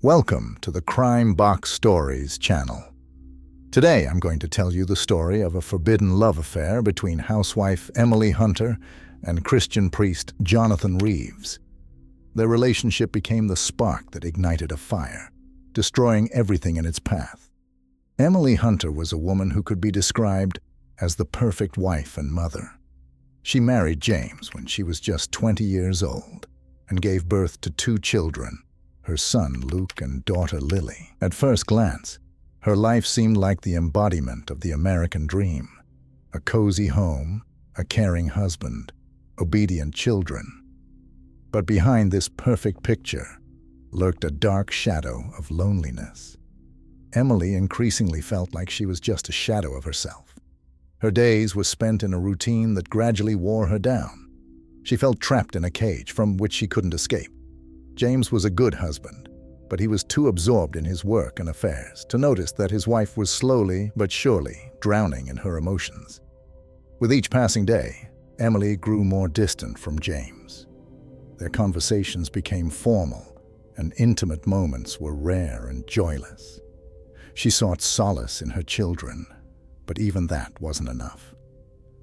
Welcome to the Crime Box Stories channel. Today I'm going to tell you the story of a forbidden love affair between housewife Emily Hunter and Christian priest Jonathan Reeves. Their relationship became the spark that ignited a fire, destroying everything in its path. Emily Hunter was a woman who could be described as the perfect wife and mother. She married James when she was just 20 years old and gave birth to 2 children, her son Luke and daughter Lily. At first glance, her life seemed like the embodiment of the American dream: a cozy home, a caring husband, obedient children. But behind this perfect picture lurked a dark shadow of loneliness. Emily increasingly felt like she was just a shadow of herself. Her days were spent in a routine that gradually wore her down. She felt trapped in a cage from which she couldn't escape. James was a good husband, but he was too absorbed in his work and affairs to notice that his wife was slowly but surely drowning in her emotions. With each passing day, Emily grew more distant from James. Their conversations became formal, and intimate moments were rare and joyless. She sought solace in her children, but even that wasn't enough.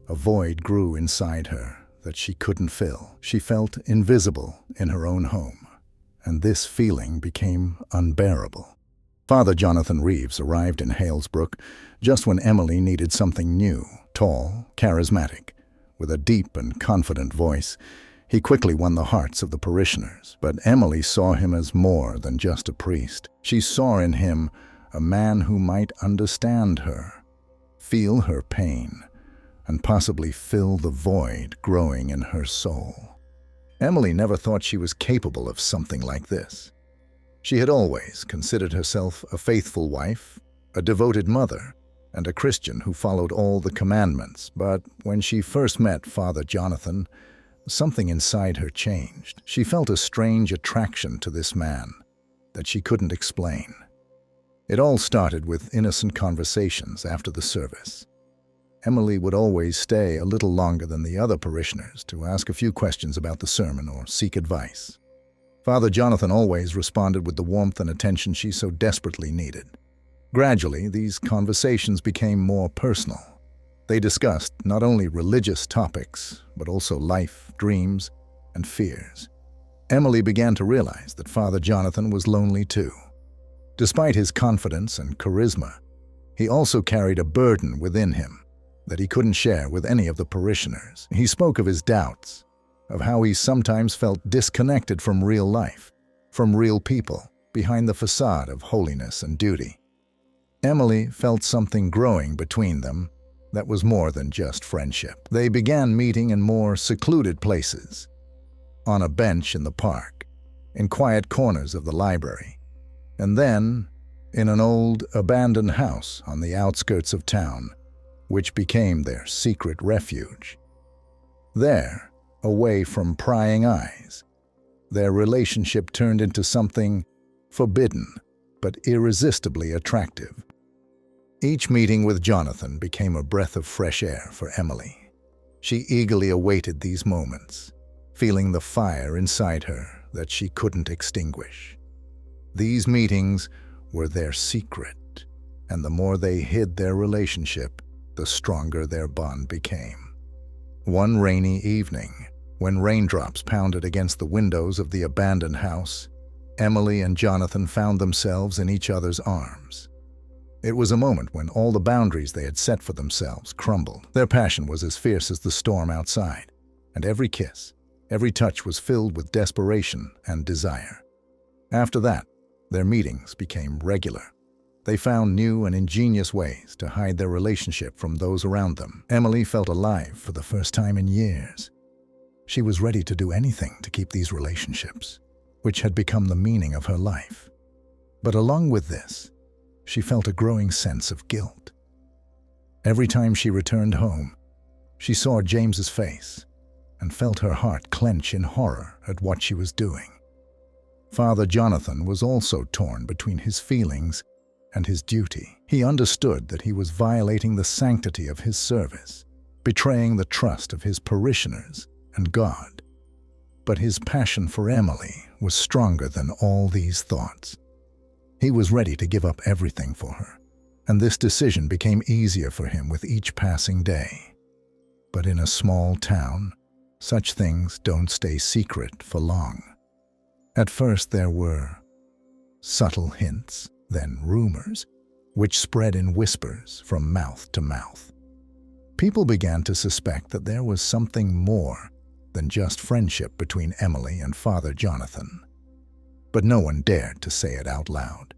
A void grew inside her that she couldn't fill. She felt invisible in her own home, and this feeling became unbearable. Father Jonathan Reeves arrived in Halesbrook just when Emily needed something new. Tall, charismatic, with a deep and confident voice, he quickly won the hearts of the parishioners. But Emily saw him as more than just a priest. She saw in him a man who might understand her, feel her pain, and possibly fill the void growing in her soul. Emily never thought she was capable of something like this. She had always considered herself a faithful wife, a devoted mother, and a Christian who followed all the commandments. But when she first met Father Jonathan, something inside her changed. She felt a strange attraction to this man that she couldn't explain. It all started with innocent conversations after the service. Emily would always stay a little longer than the other parishioners to ask a few questions about the sermon or seek advice. Father Jonathan always responded with the warmth and attention she so desperately needed. Gradually, these conversations became more personal. They discussed not only religious topics, but also life, dreams, and fears. Emily began to realize that Father Jonathan was lonely too. Despite his confidence and charisma, he also carried a burden within him that he couldn't share with any of the parishioners. He spoke of his doubts, of how he sometimes felt disconnected from real life, from real people, behind the facade of holiness and duty. Emily felt something growing between them that was more than just friendship. They began meeting in more secluded places, on a bench in the park, in quiet corners of the library, and then in an old, abandoned house on the outskirts of town, which became their secret refuge. There, away from prying eyes, their relationship turned into something forbidden but irresistibly attractive. Each meeting with Jonathan became a breath of fresh air for Emily. She eagerly awaited these moments, feeling the fire inside her that she couldn't extinguish. These meetings were their secret, and the more they hid their relationship, the stronger their bond became. One rainy evening, when raindrops pounded against the windows of the abandoned house, Emily and Jonathan found themselves in each other's arms. It was a moment when all the boundaries they had set for themselves crumbled. Their passion was as fierce as the storm outside, and every kiss, every touch was filled with desperation and desire. After that, their meetings became regular. They found new and ingenious ways to hide their relationship from those around them. Emily felt alive for the first time in years. She was ready to do anything to keep these relationships, which had become the meaning of her life. But along with this, she felt a growing sense of guilt. Every time she returned home, she saw James's face and felt her heart clench in horror at what she was doing. Father Jonathan was also torn between his feelings and his duty. He understood that he was violating the sanctity of his service, betraying the trust of his parishioners and God. But his passion for Emily was stronger than all these thoughts. He was ready to give up everything for her, and this decision became easier for him with each passing day. But in a small town, such things don't stay secret for long. At first there were subtle hints, then rumors, which spread in whispers from mouth to mouth. People began to suspect that there was something more than just friendship between Emily and Father Jonathan. But no one dared to say it out loud.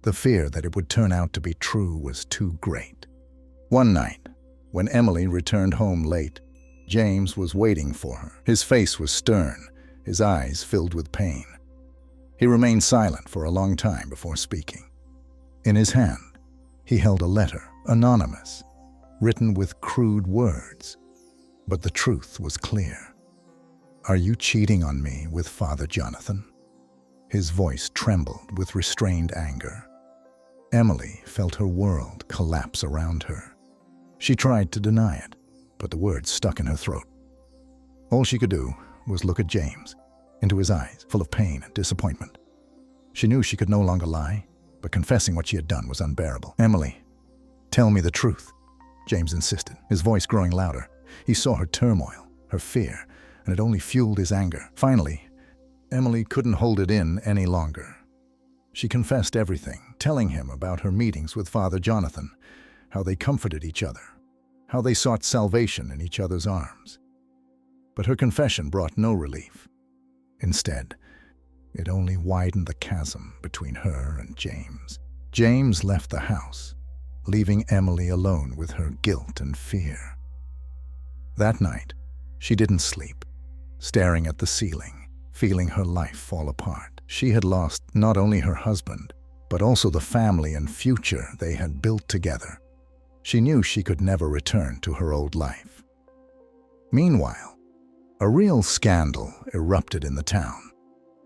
The fear that it would turn out to be true was too great. One night, when Emily returned home late, James was waiting for her. His face was stern, his eyes filled with pain. He remained silent for a long time before speaking. In his hand, he held a letter, anonymous, written with crude words. But the truth was clear. "Are you cheating on me with Father Jonathan?" His voice trembled with restrained anger. Emily felt her world collapse around her. She tried to deny it, but the words stuck in her throat. All she could do was look at James, into his eyes full of pain and disappointment. She knew she could no longer lie, but confessing what she had done was unbearable. "Emily, tell me the truth," James insisted, his voice growing louder. He saw her turmoil, her fear, and it only fueled his anger. Finally, Emily couldn't hold it in any longer. She confessed everything, telling him about her meetings with Father Jonathan, how they comforted each other, how they sought salvation in each other's arms. But her confession brought no relief. Instead, it only widened the chasm between her and James. James left the house, leaving Emily alone with her guilt and fear. That night, she didn't sleep, staring at the ceiling, feeling her life fall apart. She had lost not only her husband, but also the family and future they had built together. She knew she could never return to her old life. Meanwhile, a real scandal erupted in the town.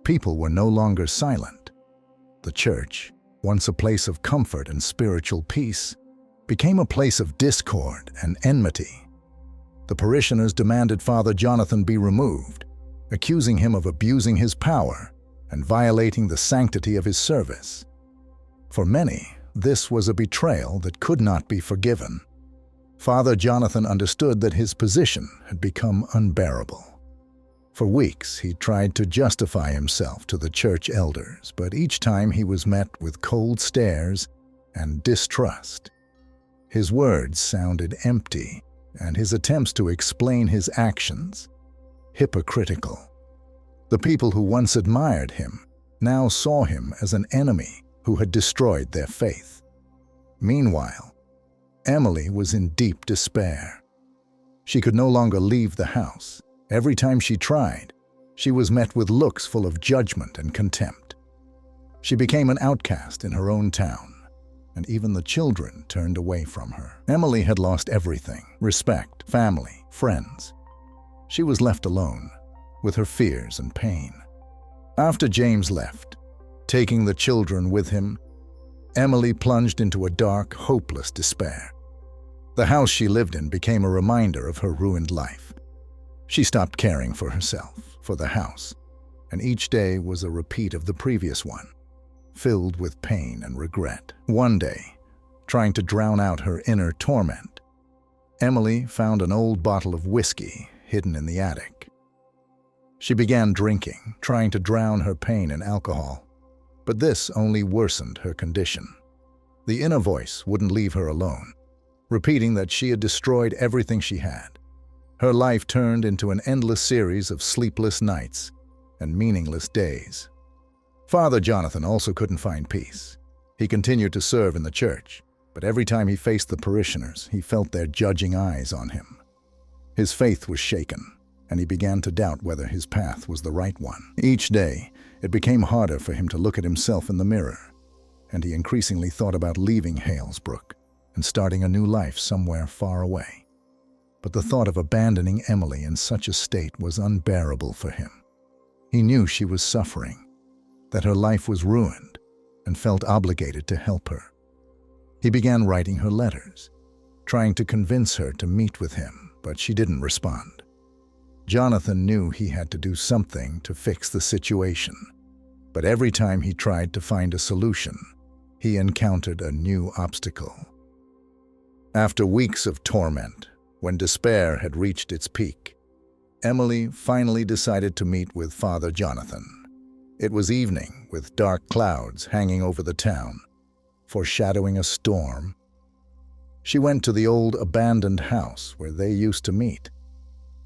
People were no longer silent. The church, once a place of comfort and spiritual peace, became a place of discord and enmity. The parishioners demanded Father Jonathan be removed, accusing him of abusing his power and violating the sanctity of his service. For many, this was a betrayal that could not be forgiven. Father Jonathan understood that his position had become unbearable. For weeks, he tried to justify himself to the church elders, but each time he was met with cold stares and distrust. His words sounded empty, and his attempts to explain his actions hypocritical. The people who once admired him now saw him as an enemy who had destroyed their faith. Meanwhile, Emily was in deep despair. She could no longer leave the house. Every time she tried, she was met with looks full of judgment and contempt. She became an outcast in her own town, and even the children turned away from her. Emily had lost everything: respect, family, friends. She was left alone, with her fears and pain. After James left, taking the children with him, Emily plunged into a dark, hopeless despair. The house she lived in became a reminder of her ruined life. She stopped caring for herself, for the house, and each day was a repeat of the previous one, filled with pain and regret. One day, trying to drown out her inner torment, Emily found an old bottle of whiskey hidden in the attic. She began drinking, trying to drown her pain in alcohol, but this only worsened her condition. The inner voice wouldn't leave her alone, repeating that she had destroyed everything she had. Her life turned into an endless series of sleepless nights and meaningless days. Father Jonathan also couldn't find peace. He continued to serve in the church, but every time he faced the parishioners, he felt their judging eyes on him. His faith was shaken, and he began to doubt whether his path was the right one. Each day, it became harder for him to look at himself in the mirror, and he increasingly thought about leaving Halesbrook and starting a new life somewhere far away. But the thought of abandoning Emily in such a state was unbearable for him. He knew she was suffering, that her life was ruined, and felt obligated to help her. He began writing her letters, trying to convince her to meet with him, but she didn't respond. Jonathan knew he had to do something to fix the situation, But every time he tried to find a solution, he encountered a new obstacle. After weeks of torment, when despair had reached its peak, Emily finally decided to meet with Father Jonathan. It was evening, with dark clouds hanging over the town, foreshadowing a storm. She went to the old abandoned house where they used to meet.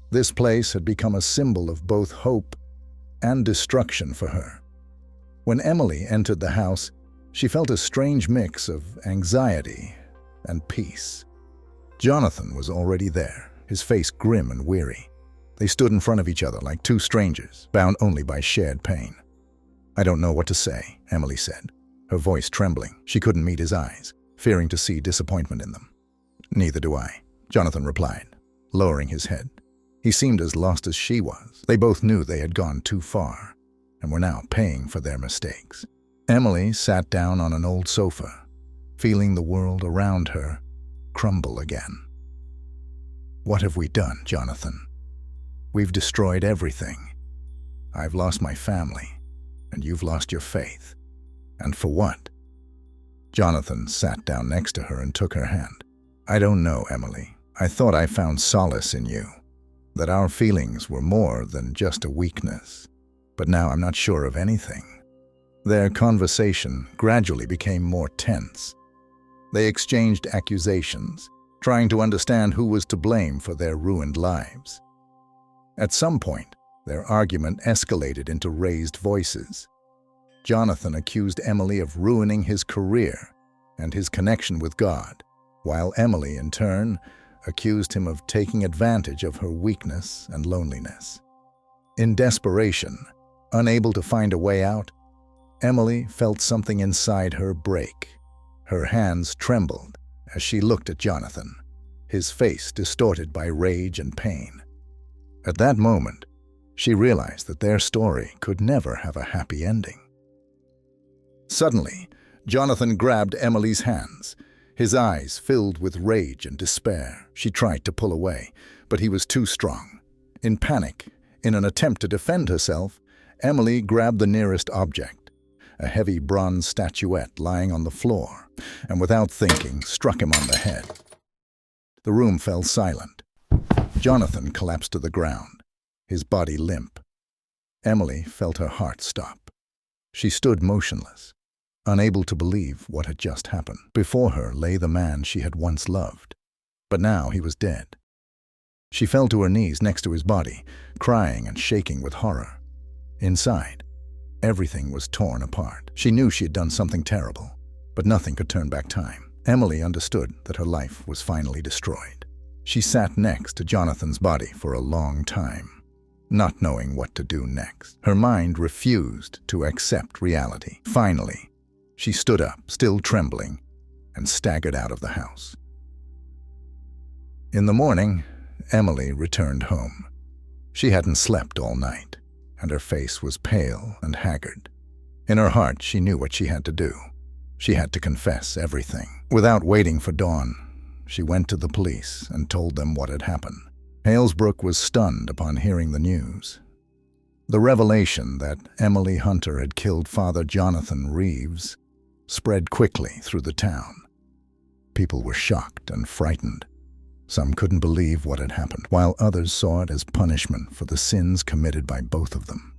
This place had become a symbol of both hope and destruction for her. When Emily entered the house, she felt a strange mix of anxiety and peace. Jonathan was already there, his face grim and weary. They stood in front of each other like two strangers, bound only by shared pain. "I don't know what to say," Emily said, her voice trembling. She couldn't meet his eyes, fearing to see disappointment in them. "Neither do I," Jonathan replied, lowering his head. He seemed as lost as she was. They both knew they had gone too far, and were now paying for their mistakes. Emily sat down on an old sofa, feeling the world around her crumble again. "What have we done, Jonathan? We've destroyed everything. I've lost my family, and you've lost your faith. And for what?" Jonathan sat down next to her and took her hand. "I don't know, Emily. I thought I found solace in you, that our feelings were more than just a weakness. But now I'm not sure of anything." Their conversation gradually became more tense. They exchanged accusations, trying to understand who was to blame for their ruined lives. At some point, their argument escalated into raised voices. Jonathan accused Emily of ruining his career and his connection with God, while Emily, in turn, accused him of taking advantage of her weakness and loneliness. In desperation, unable to find a way out, Emily felt something inside her break. Her hands trembled as she looked at Jonathan, his face distorted by rage and pain. At that moment, she realized that their story could never have a happy ending. Suddenly, Jonathan grabbed Emily's hands, his eyes filled with rage and despair. She tried to pull away, but he was too strong. In panic, in an attempt to defend herself, Emily grabbed the nearest object, a heavy bronze statuette lying on the floor, and without thinking, struck him on the head. The room fell silent. Jonathan collapsed to the ground, his body limp. Emily felt her heart stop. She stood motionless, unable to believe what had just happened. Before her lay the man she had once loved, but now he was dead. She fell to her knees next to his body, crying and shaking with horror. Inside, everything was torn apart. She knew she had done something terrible, but nothing could turn back time. Emily understood that her life was finally destroyed. She sat next to Jonathan's body for a long time, not knowing what to do next. Her mind refused to accept reality. Finally, she stood up, still trembling, and staggered out of the house. In the morning, Emily returned home. She hadn't slept all night, and her face was pale and haggard. In her heart, she knew what she had to do. She had to confess everything. Without waiting for dawn, she went to the police and told them what had happened. Halesbrook was stunned upon hearing the news. The revelation that Emily Hunter had killed Father Jonathan Reeves spread quickly through the town. People were shocked and frightened. Some couldn't believe what had happened, while others saw it as punishment for the sins committed by both of them.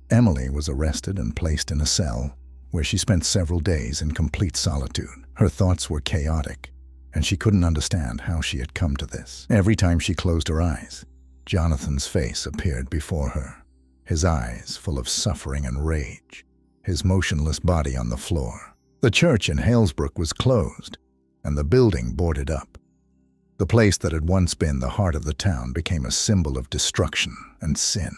Emily was arrested and placed in a cell, where she spent several days in complete solitude. Her thoughts were chaotic, and she couldn't understand how she had come to this. Every time she closed her eyes, Jonathan's face appeared before her, his eyes full of suffering and rage, his motionless body on the floor. The church in Halesbrook was closed, and the building boarded up. The place that had once been the heart of the town became a symbol of destruction and sin.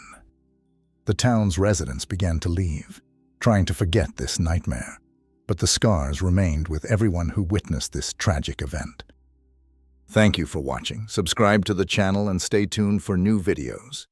The town's residents began to leave, trying to forget this nightmare, but the scars remained with everyone who witnessed this tragic event. Thank you for watching. Subscribe to the channel and stay tuned for new videos.